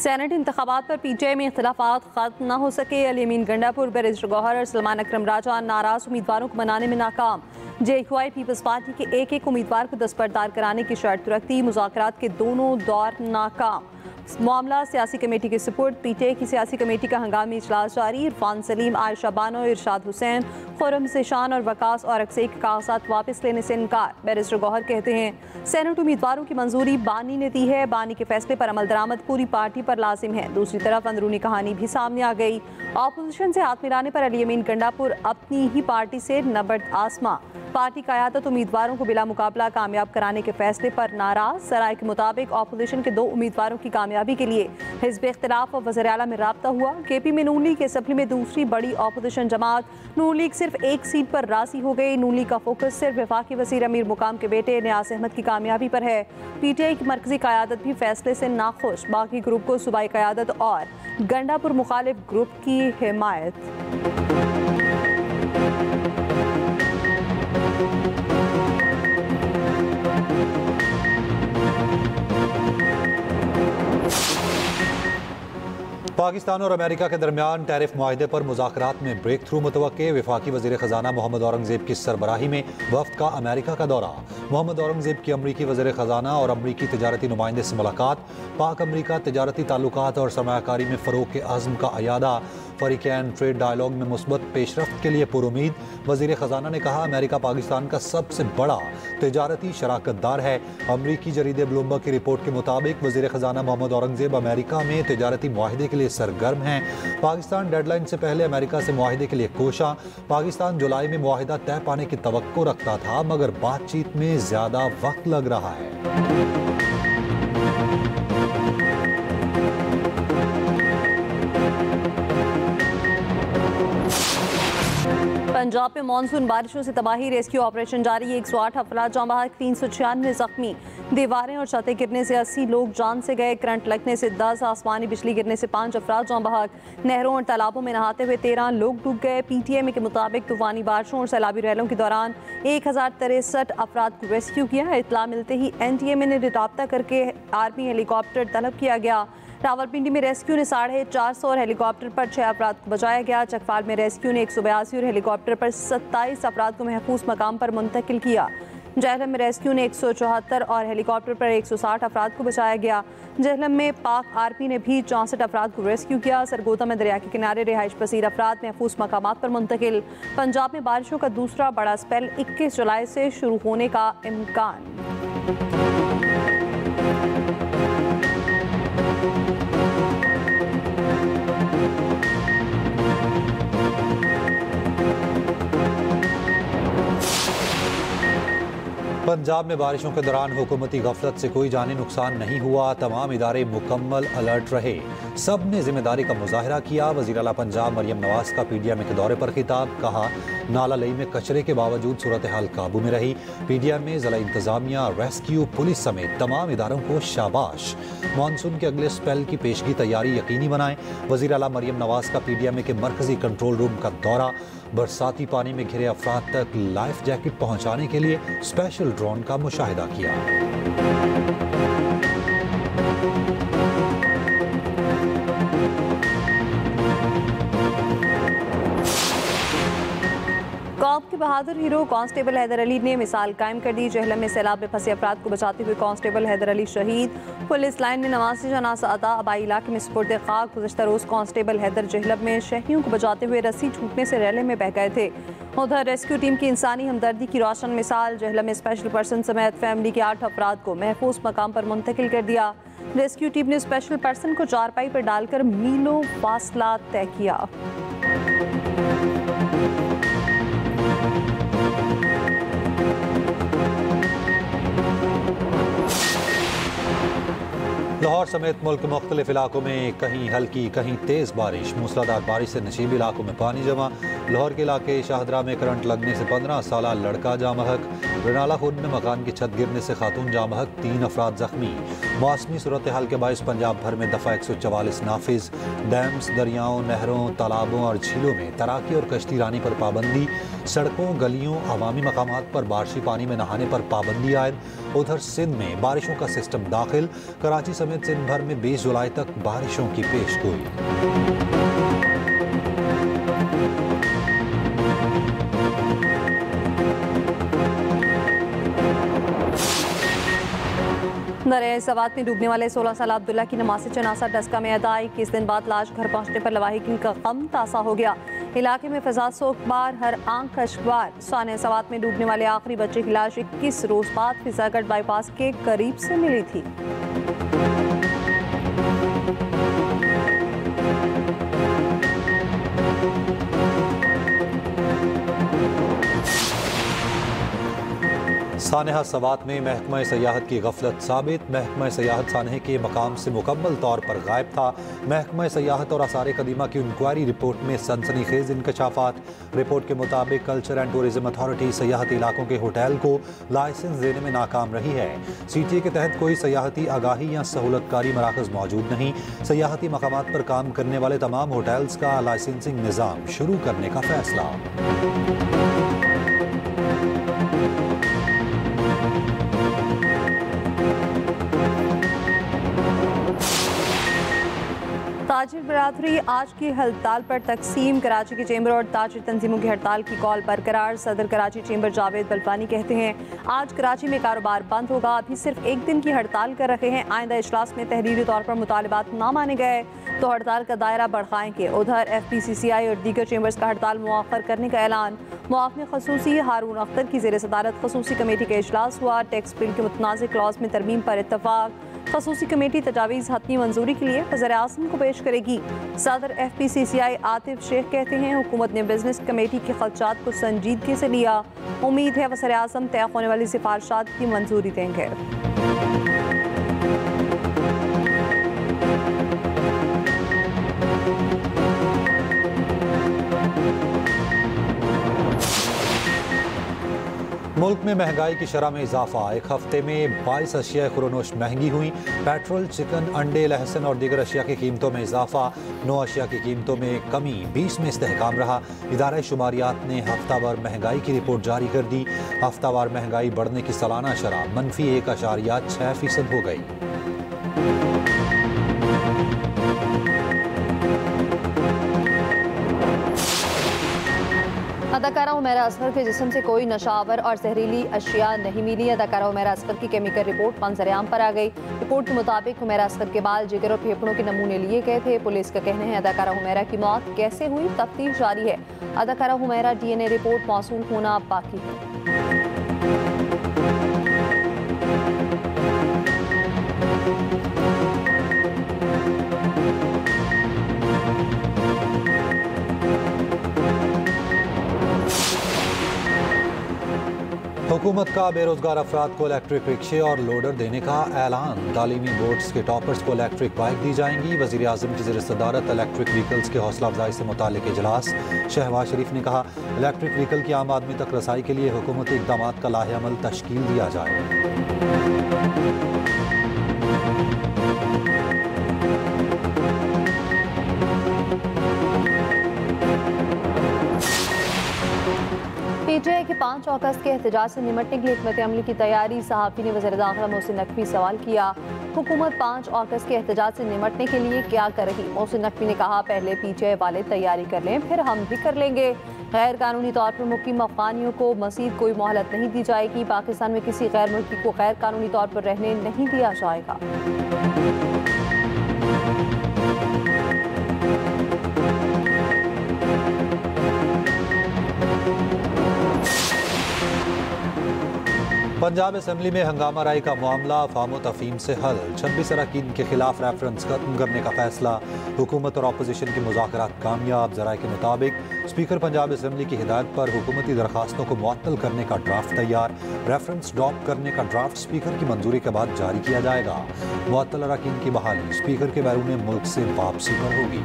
Senate इंतखाबात पर PTI में इख्तिलाफात खत्म न हो सके। अल-यमीन गंडापुर, बैरिस्टर गौहर और सलमान अकरम राजा नाराज उम्मीदवारों को बनाने में नाकाम। जेक्यूआई पीपल्स पार्टी के एक उम्मीदवार को दस्तबरदार कराने की शर्त रखती। मुज़ाकरात के दोनों दौर नाकाम। मामला सियासी कमेटी के सुपुर्द। पीटीआई की सियासी कमेटी का हंगामी इजलास जारी। इरफान सलीम, आयशा बानो, इरशाद हुसैन, खुर्रम ज़ेशान और वकास और अक्से के कागजात वापस लेने से इनकार। बैरिस्टर गौहर कहते हैं सेनेट उम्मीदवारों की मंजूरी बानी ने दी है। बानी के फैसले पर अमल दरामद पूरी पार्टी पर लाजिम है। दूसरी तरफ अंदरूनी कहानी भी सामने आ गई। अपोजिशन से हाथ मिलाने पर अल-यमीन गंडापुर अपनी ही पार्टी से नबर्द आसमां। पार्टी क़यादत उम्मीदवारों को बिला मुकाबला कामयाब कराने के फैसले पर नाराज। सराय के मुताबिक अपोजिशन के 2 उम्मीदवारों की कामयाबी के लिए हिज़्ब इख्तिलाफ और वज़ीर आला में राब्ता हुआ। केपी में नून लीग की असम्बली में दूसरी बड़ी अपोजिशन जमात नून लीग सिर्फ एक सीट पर राज़ी हो गई। नून लीग का फोकस सिर्फ वफाकी वज़ीर अमीर मुकाम के बेटे नियाज़ अहमद की कामयाबी पर है। पीटीआई की मरकजी क़यादत भी फैसले से नाखुश। बाकी ग्रुप को सूबाई क़यादत और गंडापुर मुखालिफ ग्रुप की हिमायत। पाकिस्तान और अमेरिका के दरमियान टैरिफ मुआहदे पर मुज़ाकरात में ब्रेक थ्रू मुतवक्के। वफाकी वज़ीर ख़जाना मोहम्मद औरंगज़ेब की सरबराही में वफ़द का अमेरिका का दौरा। मोहम्मद औरंगज़ेब की अमरीकी वज़ीर ख़जाना और अमरीकी तजारती नुमाइंदे से मुलाकात। पाक अमरीका तजारती ताल्लुकात और सरमायाकारी में फ़रोग़ के अज़्म का अयादा। फरीक़ैन ट्रेड डायलॉग में मुस्बत पेशरफ्त के लिए पुरुमीद। वज़ीर ख़जाना ने कहा अमेरिका पाकिस्तान का सबसे बड़ा तजारती शराकतदार है। अमरीकी जरीदे ब्लूमबर्ग की रिपोर्ट के मुताबिक वज़ीर ख़जाना मोहम्मद औरंगज़ेब अमेरिका में तजारती मुआहदे के लिए सरगर्म हैं। पाकिस्तान डेडलाइन से पहले अमेरिका से मुआहदे के लिए कोशा। पाकिस्तान जुलाई में मुआहदा तय पाने की तवक्को रखता था, मगर बातचीत में ज़्यादा वक्त लग रहा है। पंजाब में मानसून बारिशों से तबाही। रेस्क्यू ऑपरेशन जारी। 108 अफराद जाँ बहक, 396 जख्मी। दीवारें और छतें गिरने से 80 लोग जान से गए। करंट लगने से 10, आसमानी बिजली गिरने से 5 अफराद जाँ बहक। नहरों और तालाबों में नहाते हुए 13 लोग डूब गए। पीटीएम के मुताबिक तूफानी बारिशों और सैलाबी रैलों के दौरान 1063 अफराद को रेस्क्यू किया। इत्तला मिलते ही NTMA ने राब्ता करके आर्मी हेलीकॉप्टर तलब किया गया। रावलपिंडी में रेस्क्यू ने 450 और हेलीकॉप्टर पर 6 अफराद को बचाया गया। चकफाल में रेस्क्यू ने 182 और हेलीकॉप्टर पर 27 अफराद को महफूज मकाम पर मुंतकिल किया। जहलम में रेस्क्यू ने 174 और हेलीकॉप्टर पर 160 अफराद को बचाया गया। जहलम में पाक आर्मी ने भी 64 अफराद को रेस्क्यू किया। सरगोदा में दरिया के किनारे रिहाइश पसीर अफराद महफूज मकामात पर मुंतकिल। पंजाब में बारिशों का दूसरा बड़ा स्पेल 21 जुलाई से शुरू होने का इम्कान। पंजाब में बारिशों के दौरान हुकूमती गफलत से कोई जानी नुकसान नहीं हुआ। तमाम इदारे मुकम्मल अलर्ट रहे। सब ने जिम्मेदारी का मुजाहरा किया। वज़ीर आला पंजाब मरियम नवाज का PDM के दौरे पर खिताब। कहा नाला लई में कचरे के बावजूद सूरत हाल काबू में रही। PDM में ज़िला इंतजामिया, रेस्क्यू, पुलिस समेत तमाम इदारों को शाबाश। मानसून के अगले स्पेल की पेशगी तैयारी यकीनी बनाएं। वज़ीर आला मरियम नवाज का PDM के मरकजी कंट्रोल रूम का दौरा। बरसाती पानी में घिरे अफराद तक लाइफ जैकेट पहुंचाने के लिए स्पेशल ड्रोन का मुशाहिदा किया। कौम के बहादुर हीरो कांस्टेबल हैदर अली ने मिसाल कायम कर दी। जहलम में सैलाब में फंसे अफराद को बचाते हुए कांस्टेबल हैदर अली शहीद। पुलिस लाइन में नवासी जनाज़ा अदा। आबाई इलाके में सुपुर्द खाक। गुज़श्ता रोज़ कांस्टेबल हैदर जहलम में शहरियों को बचाते हुए रस्सी छूटने से रैले में बह गए थे। उधर रेस्क्यू टीम की इंसानी हमदर्दी की रोशन मिसाल। जहलम में स्पेशल पर्सन समेत फैमिली के 8 अफराद को महफूज मकाम पर मुंतकिल कर दिया। रेस्क्यू टीम ने स्पेशल पर्सन को चारपाई पर डालकर मीलों फासला तय किया। लाहौर समेत मुल्क के मुख्तलिफ इलाकों में कहीं हल्की कहीं तेज़ बारिश। मूसलाधार बारिश से नशीबी इलाकों में पानी जमा। लाहौर के इलाके शाहदरा में करंट लगने से 15 साला लड़का जाँ बहक। रनाला खुर्द में मकान की छत गिरने से खातून जाँ बहक, 3 अफराद जख्मी। मौसमी सूरत हाल के बायस पंजाब भर में दफ़ा 144 नाफिज। डैम्स, दरियाओं, नहरों, तालाबों और झीलों में तैराकी और कश्ती रानी पर पाबंदी। सड़कों, गलियों, अवामी मकामात पर बारिशी पानी में नहाने पर पाबंदी आयद। उधर सिंध में बारिशों का सिस्टम दाखिल। कराची समेत सिंध भर में 20 जुलाई तक बारिशों की पेशगोई। दरिया सवात में डूबने वाले 16 साल अब्दुल्ला की नमाज़ जनाजा डस्का में अदा। 21 दिन बाद लाश घर पहुंचने पर लवाहिकीन का गम ताज़ा हो गया। इलाके में फिजा सोगबार, हर आंख खशबार। साने सवात में डूबने वाले आखिरी बच्चे की लाश 21 रोज बाद फिजागढ़ बाईपास के करीब से मिली थी। सानहा सवात में महकमा सयाहत की गफलत साबित। महकमा सयाहत सानहे के मकाम से मुकम्मल तौर पर गायब था। महकमा सयाहत और आसार कदीमा की इंक्वायरी रिपोर्ट में सनसनीखेज इंकशाफात। रिपोर्ट के मुताबिक कल्चर एंड टूरिज्म अथॉरिटी सयाहती इलाकों के होटल को लाइसेंस देने में नाकाम रही है। CTA के तहत कोई सयाहती आगाही या सहूलतकारी मराकज मौजूद नहीं। सयाहती मकामात पर काम करने वाले तमाम होटल्स का लाइसेंसिंग निज़ाम शुरू करने का फैसला। ताजिर बरादरी आज की हड़ताल पर तकसीम। कराची की चेंबर और ताजिर तंजीमों की हड़ताल की कॉल बरकरार। सदर कराची चेंबर जावेद बलफानी कहते हैं आज कराची में कारोबार बंद होगा। अभी सिर्फ एक दिन की हड़ताल कर रहे हैं। आइंदा इजलास में तहरीरी तौर पर मुतालिबात ना माने गए तो हड़ताल का दायरा बढ़ाएंगे। उधर FPCCI और दीगर चेंबर्स का हड़ताल मुअख्खर करने का ऐलान। मुआफ़िन ख़ुसूसी हारून अख्तर की ज़ेर सदारत खसूसी कमेटी का इजलास हुआ। टैक्स बिल के मुतनाज़ क्लॉज में तरमीम पर इत्तफाक। खसूसी कमेटी तजावीज़ हतमी मंजूरी के लिए वज़ीर आज़म को पेश करेगी। सदर FPCCI आतिफ शेख कहते हैं हुकूमत ने बिजनेस कमेटी के खर्चात को संजीदगी से लिया। उम्मीद है वज़ीर आज़म तय होने वाली सिफारिशात की मंजूरी देंगे। मुल्क में महंगाई की शरह में इजाफा। एक हफ्ते में 22 अशिया खुरोनोश महंगी हुई। पेट्रोल, चिकन, अंडे, लहसुन और दीगर अशिया की कीमतों में इजाफा। 9 अशिया की कीमतों में कमी 20 में इस्तेहकाम रहा। इदारा शुमारियात ने हफ्तावार महंगाई की रिपोर्ट जारी कर दी। हफ्तावार महंगाई बढ़ने की सालाना शरह -1.6% हो गई। अदाकारा हुमैरा असगर के जिस्म से कोई नशावर और जहरीली अशिया नहीं मिली। अदाकारा हुमैरा असगर की केमिकल रिपोर्ट मंजरेआम पर आ गई। रिपोर्ट के मुताबिक हुमैरा असगर के बाल, जिगर और फेफड़ों के नमूने लिए गए थे। पुलिस का कहना है अदाकारा हुमैरा की मौत कैसे हुई तफ्तीश जारी है। अदाकारा हुमैरा DNA रिपोर्ट मौसूल होना बाकी है। हुकूमत का बेरोजगार अफराद को इलेक्ट्रिक रिक्शे और लोडर देने का ऐलान। तालीमी बोर्ड्स के टॉपर्स को इलेक्ट्रिक बाइक दी जाएंगी। वज़ीर आज़म की ज़ेर सदारत इलेक्ट्रिक व्हीकल्स के हौसला अफजाई से मुताल्लिक़ इजलास। शहबाज शरीफ ने कहा इलेक्ट्रिक व्हीकल की आम आदमी तक रसाई के लिए हुकूमती इक़दामात का लाहेअमल तश्कील दिया जाए। PTI के 5 अगस्त के एहतजाज से निमटने के लिए हिकमत अमली की तैयारी। सहाफ़ी ने वज़ीर दाखिला मोहसिन नकवी सवाल किया हुकूमत 5 अगस्त के एहतजाज से निमटने के लिए क्या कर रही। मोहसिन नकवी ने कहा पहले PTI वाले तैयारी कर लें फिर हम भी कर लेंगे। गैर कानूनी तौर पर मुकीम अफ़गानियों को मज़ीद कोई मोहलत नहीं दी जाएगी। पाकिस्तान में किसी गैर मुल्की को गैर कानूनी तौर पर रहने नहीं दिया जाएगा। पंजाब असम्बली में हंगामा राई का मामला अफाम तफहीम से हल। 26 अरकान के खिलाफ रेफरेंस खत्म करने का फैसला। हुकूमत और अपोजिशन के मुज़ाकरात कामयाब। ज़राए के मुताबिक स्पीकर पंजाब असम्बली की हिदायत पर हुकूमती दरखास्तों को मुअत्तल करने का ड्राफ्ट तैयार। रेफरेंस ड्रॉप करने का ड्राफ्ट स्पीकर की मंजूरी के बाद जारी किया जाएगा। मुअत्तल अरकान की बहाली स्पीकर के बैरून मुल्क से वापसी पर होगी।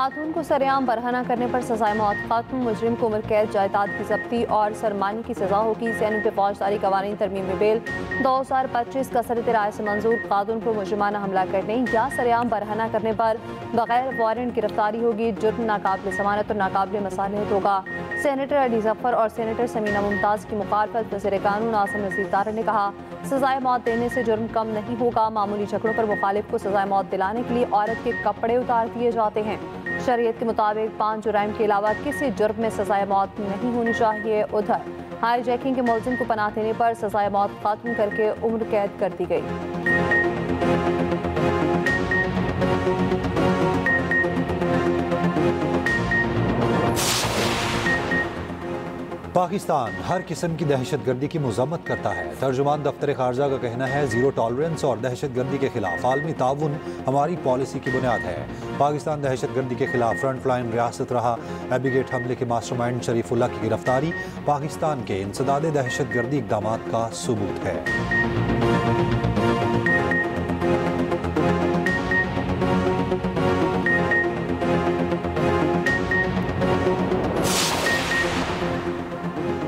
खातून को सरेआम बरहना करने पर सजाए मौत खत्म, मुजरिम को उम्र कैद, जायदाद की जब्ती और सरमानी की सजा होगी। सैनिक पे फौजदारी कवानीन तरमीम में बेल 2025 कसरत राय से मंजूर। खातून पर मुजरिमाना हमला करने या सरेआम बरहना करने पर बगैर वारंट गिरफ्तारी होगी। जुर्म नाकाबिल जमानत और नाकाबिल मसालियत होगा। सेनेटर अली जफर और सेनेटर समीना मुमताज़ की मुखालफत वज़ीर कानून आसिम नज़ीर तारड़ ने कहा, सजाए मौत देने से जुर्म कम नहीं होगा। मामूली झगड़ों पर मुखालिफ को सजाए मौत दिलाने के लिए औरत के कपड़े उतार दिए जाते हैं। शरीयत के मुताबिक 5 जुराइम के अलावा किसी जुर्म में सजाए मौत नहीं होनी चाहिए। उधर हाईजैकिंग के मुलजिम को पनाह देने पर सजाए मौत खत्म करके उम्र कैद कर दी गई। पाकिस्तान हर किस्म की दहशत गर्दी की मजम्मत करता है। तर्जुमान दफ्तर खारजा का कहना है, जीरो टॉलरेंस और दहशत गर्दी के खिलाफ आलमी ताउन हमारी पॉलिसी की बुनियाद है। पाकिस्तान दहशत गर्दी के खिलाफ फ्रंट लाइन रियासत रहा। एबिगेट हमले के मास्टरमाइंड शरीफुल्लाह की गिरफ्तारी पाकिस्तान के इंसदादे दहशत गर्दी इकदाम का सबूत है।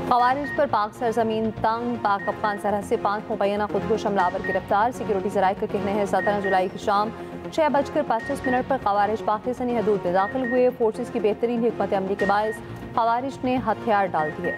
खवारिज पर पाक सरजमीन तंग, पाक अफगान सरहद से 5 मुबैना खुदकुश हमलावर गिरफ्तार। सिक्योरिटी जराये का कहना है 17 जुलाई की शाम 6:25 पर खवारिज पाकिस्तानी हदूद में दाखिल हुए। फोर्सेस की बेहतरीन हिकमत अमली के बायस खवारिज ने हथियार डाल दिए।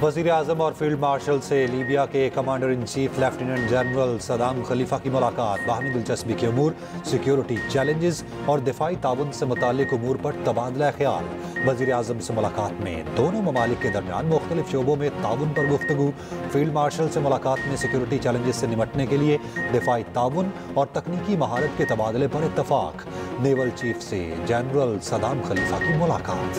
वज़ीर आज़म और फील्ड मार्शल से लीबिया के commander in chief lieutenant general Saddam Khalifa की मुलाकात। बाहमी दिलचस्पी के अमूर, सिक्योरिटी चैलेंजेस और दिफाई ताउन से मुताल्लिक अमूर पर तबादला ख्याल। वज़ीर आज़म से मुलाकात में दोनों ममालिक के दरमियान मुख्तलिफ शोबों में ताउन पर गुफ्तगू। फील्ड मार्शल से मुलाकात में सिक्योरिटी चैलेंजेस से निपटने के लिए दिफाई ताउन और तकनीकी महारत के तबादले पर इत्तफाक। नेवल चीफ से जनरल सदाम खलीफा की मुलाकात।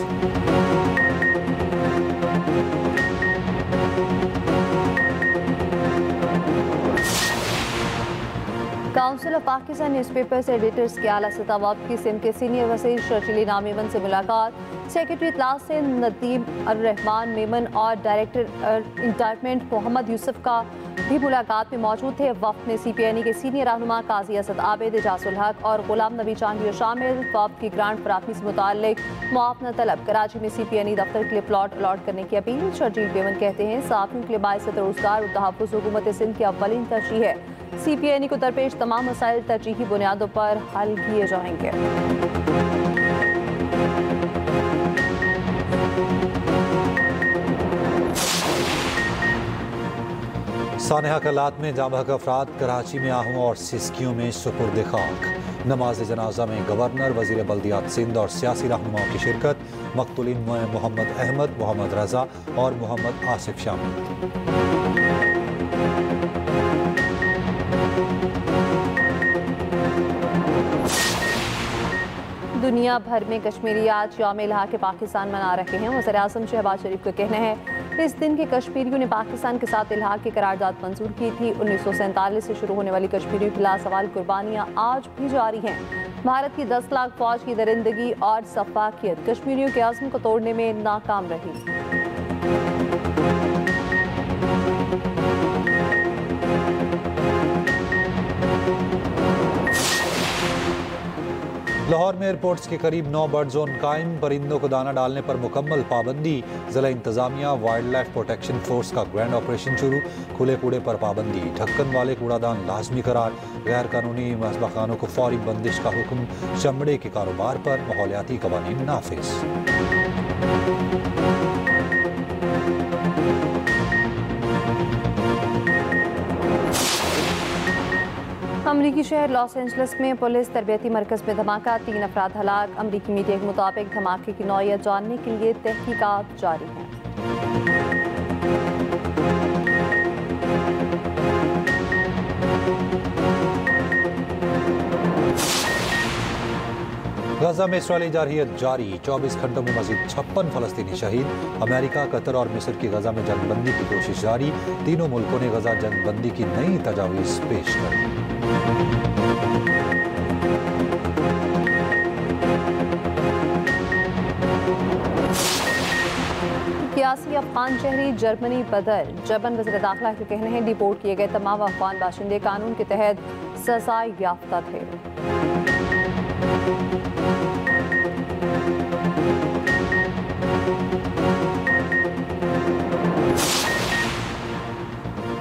Council of Pakistan newspapers editors के आला सतह वक्त की सिम के सीनियर वसीर शर्जील नामीमन से मुलाकात। सेक्रेटरी इतलास से नदीम रहमान मेमन और डायरेक्टर इंटाइटमेंट मोहम्मद यूसुफ का भी मुलाकात में मौजूद थे। वफ्द में CPNE के सीनियर रहनुमा काजी असद आबिद, एजाजुल हक और गुलाम नबी चांदी शामिल। वफ्द की ग्रांट फराहमी से मुताल्लिक मुआवना तलब। कराची में CPNE दफ्तर के लिए प्लॉट अलॉट करने की अपील। शर्जील बेमन कहते हैं, सहाफ़ियों के लिए बाइस रोजगार और तहफ़्फ़ुज़ हुकूमत सिंध की अव्वलीन तरजीह है। CPNE को दरपेश तमाम मसाइल तरजीही बुनियादों पर हल किए जाएंगे। सानहा कलात में जामहक अफराद कराची में आहूं और सिस्कियों में सुपुर्द खाक। नमाज जनाजा में गवर्नर, वजीर बल्दियात सिंध और सियासी रहनुमाओं की शिरकत। मकतूलीन में मोहम्मद अहमद, मोहम्मद रजा और मोहम्मद आसिफ शामिल। दुनिया भर में कश्मीरी आज यौम इल्हाक़ पाकिस्तान मना रहे हैं। वज़ीर आज़म शहबाज शरीफ का कहना है, इस दिन के कश्मीरियों ने पाकिस्तान के साथ इल्हाक़ की करारदाद मंजूर की थी। 1947 से शुरू होने वाली कश्मीरियों की लासवाल कुर्बानियाँ आज भी जारी हैं। भारत की 10 लाख फौज की दरिंदगी और सफाकियत कश्मीरियों के आज़म को तोड़ने में नाकाम रही। लाहौर में एयरपोर्ट्स के करीब 9 बर्ड जोन कायम। परिंदों को दाना डालने पर मुकम्मल पाबंदी। जिला इंतजामिया, वाइल्ड लाइफ प्रोटेक्शन फोर्स का ग्रैंड ऑपरेशन शुरू। खुले कूड़े पर पाबंदी। ढक्कन वाले कूड़ादान लाजमी करार। गैर कानूनी मसबाखानों को फौरी बंदिश का हुक्म। चमड़े के कारोबार पर माहौलियाती कवानीन नाफिज। अमरीकी शहर लॉस एंजलिस में पुलिस तरबियती मरकज़ में धमाका। 3 अफराद हलाक। अमरीकी मीडिया के मुताबिक धमाके की नौयत जानने के लिए तहकीकात जारी है। गजा में इसराइली जारहियत जारी। 24 घंटों में मजीद 56 फलस्तीनी शहीद। अमेरिका, कतर और मिस्र की गजा में जंगबंदी की कोशिश जारी। तीनों मुल्कों ने गजा जंगबंदी की नई तजावीज़ पेश कर दी। 81 अफगान शहरी जर्मनी बदर। जबन वज़ीर दाखिला के कहने हैं डिपोर्ट किए गए तमाम अफगान बाशिंदे कानून के तहत सजा याफ्ता थे।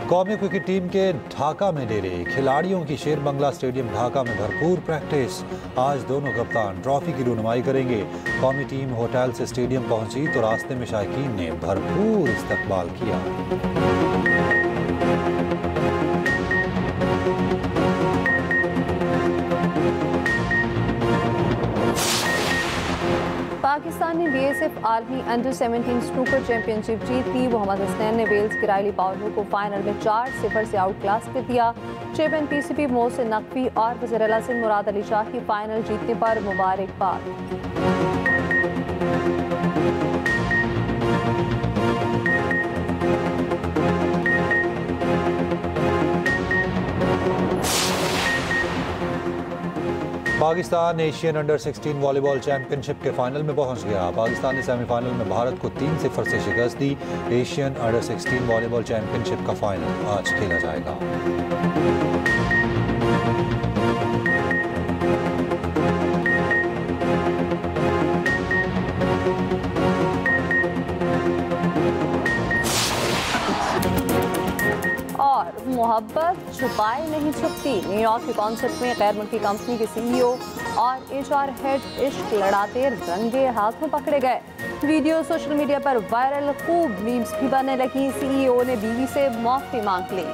कौमी क्रिकेट टीम के ढाका में डेरे। खिलाड़ियों की शेर बंगला स्टेडियम ढाका में भरपूर प्रैक्टिस। आज दोनों कप्तान ट्रॉफी की रुनमाई करेंगे। कौमी टीम होटल से स्टेडियम पहुंची तो रास्ते में शायकीन ने भरपूर इस्तकबाल किया। पाकिस्तान ने BSF army under 17 snooker championship जीत ली। मोहम्मद हसनैन ने वेल्स की रायली पाउलो को फाइनल में 4-0 से आउट क्लास कर दिया। चैंपियन पीसीबी मोहसिन नकवी और वज़ीर आला सिंध मुराद अली शाह की फाइनल जीतने पर मुबारकबाद। Pakistan Asian under 16 volleyball championship के फाइनल में पहुंच गया। पाकिस्तान ने सेमीफाइनल में भारत को 3-0 से शिकस्त दी। एशियन अंडर 16 वॉलीबॉल चैंपियनशिप का फाइनल आज खेला जाएगा। और मोहब्बत छुपाए नहीं छुपती। न्यूयॉर्क के कॉन्सर्ट में गैर मुल्की कंपनी के सीईओ और एचआर हेड इश्क लड़ाते रंगे हाथों पकड़े गए। वीडियो सोशल मीडिया पर वायरल, खूब मीम्स भी बनने लगी। सीईओ ने बीवी से माफी मांग ली।